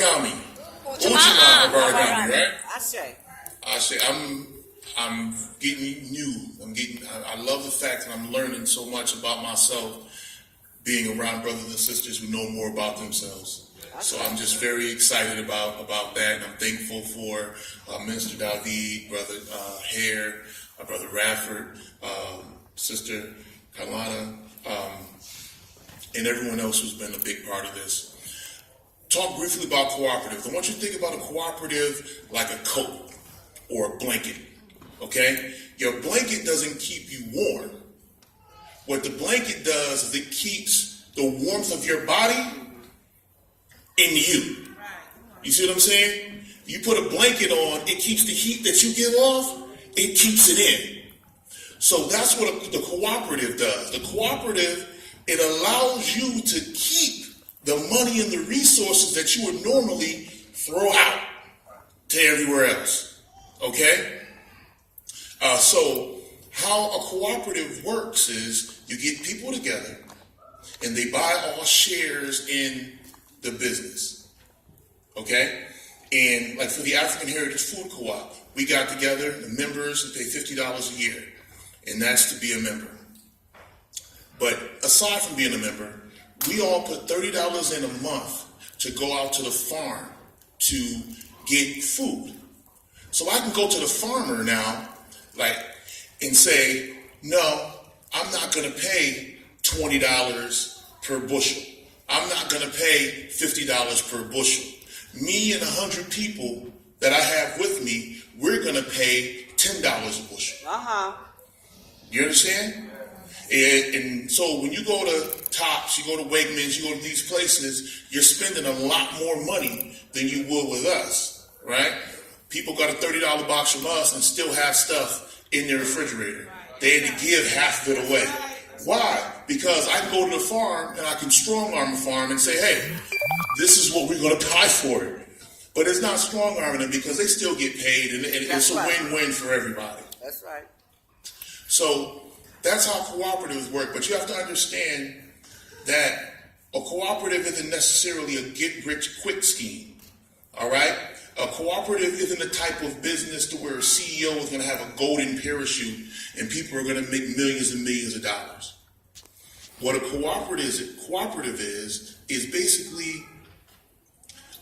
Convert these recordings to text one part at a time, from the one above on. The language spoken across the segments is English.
Abarigami. Ujima Abarigami, right? I say. I'm getting new. I love the fact that I'm learning so much about myself, being around brothers and sisters who know more about themselves. So I'm just very excited about that, and I'm thankful for Minister David, Brother Hare, Brother Radford, Sister Kalana, and everyone else who's been a big part of this. Talk briefly about cooperatives. I want you to think about a cooperative like a coat or a blanket, okay? Your blanket doesn't keep you warm. What the blanket does is it keeps the warmth of your body in you. You see what I'm saying? You put a blanket on, it keeps the heat that you give off, it keeps it in. So that's what the cooperative does. The cooperative, it allows you to keep the money and the resources that you would normally throw out to everywhere else. Okay? So how a cooperative works is you get people together and they buy all shares in the business. Okay? And like for the African Heritage Food Co-op, we got together, the members, and pay $50 a year. And that's to be a member. But aside from being a member, we all put $30 in a month to go out to the farm to get food. So I can go to the farmer now, and say, no, I'm not going to pay $20 per bushel. I'm not going to pay $50 per bushel. Me and 100 people that I have with me, we're going to pay $10 a bushel. You understand? And so when you go to Tops, you go to Wegmans, you go to these places, you're spending a lot more money than you would with us, right? People got a $30 box from us and still have stuff in their refrigerator. They had to give half of it away. Why? Because I can go to the farm and I can strong arm a farm and say, hey, this is what we're going to buy for it. But it's not strong arming them because they still get paid, and it's a win-win for everybody. That's right. So that's how cooperatives work. But you have to understand that a cooperative isn't necessarily a get-rich-quick scheme. All right? A cooperative isn't a type of business to where a CEO is going to have a golden parachute and people are going to make millions and millions of dollars. What a cooperative is basically,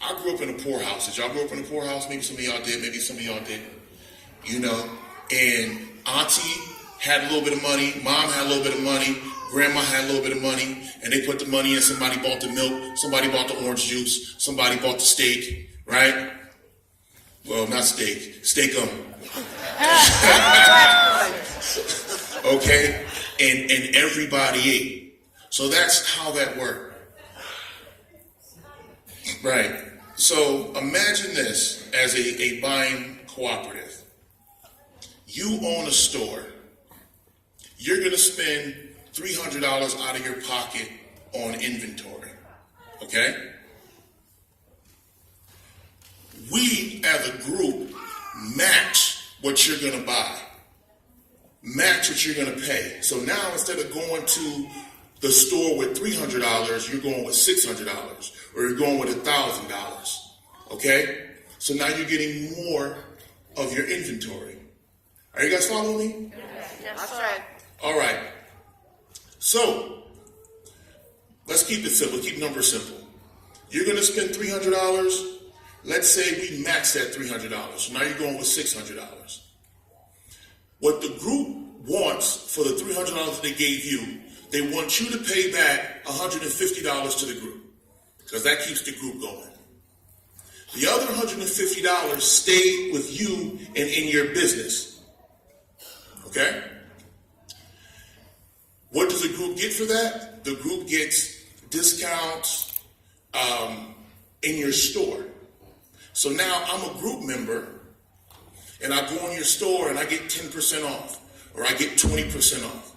I grew up in a poorhouse. Did y'all grow up in a poorhouse? Maybe some of y'all did, maybe some of y'all didn't. You know, and auntie had a little bit of money, mom had a little bit of money, grandma had a little bit of money, and they put the money in. Somebody bought the milk, somebody bought the orange juice, somebody bought the steak, right? Well, not steak, steak-um. Okay? And everybody ate. So that's how that worked. Right. So imagine this as a buying cooperative. You own a store. You're going to spend $300 out of your pocket on inventory. Okay? We, as a group, match what you're going to buy. Match what you're going to pay. So now instead of going to the store with $300, you're going with $600, or you're going with $1,000. Okay? So now you're getting more of your inventory. Are you guys following me? Yes, that's right. All right. So let's keep it simple. Keep numbers simple. You're going to spend $300. Let's say we max that $300. So now you're going with $600. What the group wants for the $300 they gave you, they want you to pay back $150 to the group, because that keeps the group going. The other $150 stay with you and in your business. Okay? What does the group get for that? The group gets discounts in your store. So now I'm a group member, and I go in your store and I get 10% off, or I get 20% off.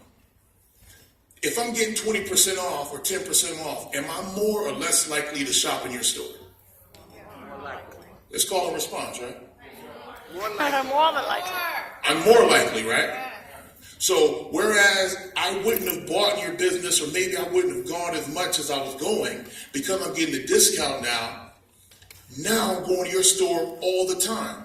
If I'm getting 20% off or 10% off, am I more or less likely to shop in your store? More likely. It's call and response, right? More than likely. I'm more likely, right? So whereas I wouldn't have bought in your business, or maybe I wouldn't have gone as much as I was going, because I'm getting a discount now, now I'm going to your store all the time.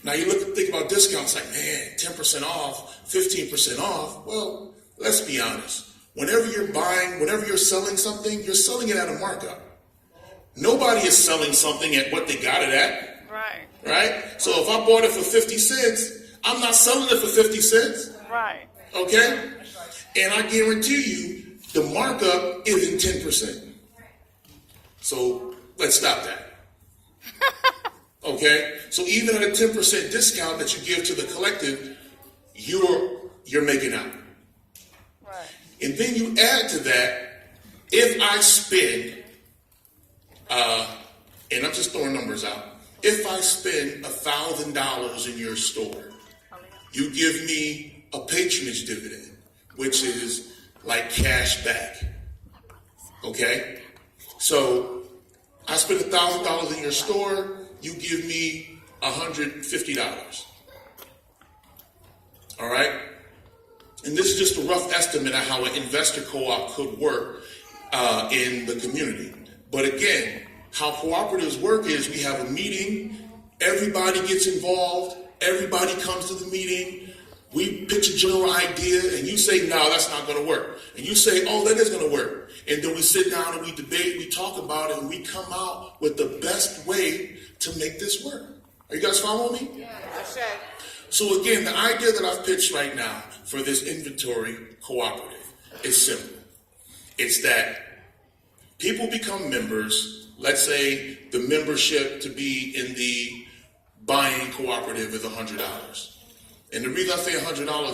Now you think about discounts like, man, 10% off, 15% off. Well, let's be honest. Whenever you're selling something, you're selling it at a markup. Nobody is selling something at what they got it at. Right. Right? So if I bought it for 50 cents, I'm not selling it for 50 cents. Right. Okay? And I guarantee you, the markup isn't 10%. So let's stop that. Okay? So even at a 10% discount that you give to the collective, you're making out. Right. And then you add to that, if I spend, and I'm just throwing numbers out, if I spend $1,000 in your store, you give me a patronage dividend, which is like cash back. Okay? So I spend $1,000 in your store, you give me $150. All right? And this is just a rough estimate of how an investor co-op could work in the community. But again, how cooperatives work is we have a meeting, everybody gets involved, everybody comes to the meeting, we pitch a general idea, and you say, no, that's not going to work. And you say, oh, that is going to work. And then we sit down and we debate, we talk about it, and we come out with the best way to make this work. Are you guys following me? Yeah, that's right. So again, the idea that I've pitched right now for this inventory cooperative is simple. It's that people become members. Let's say the membership to be in the buying cooperative is $100. And the reason I say $100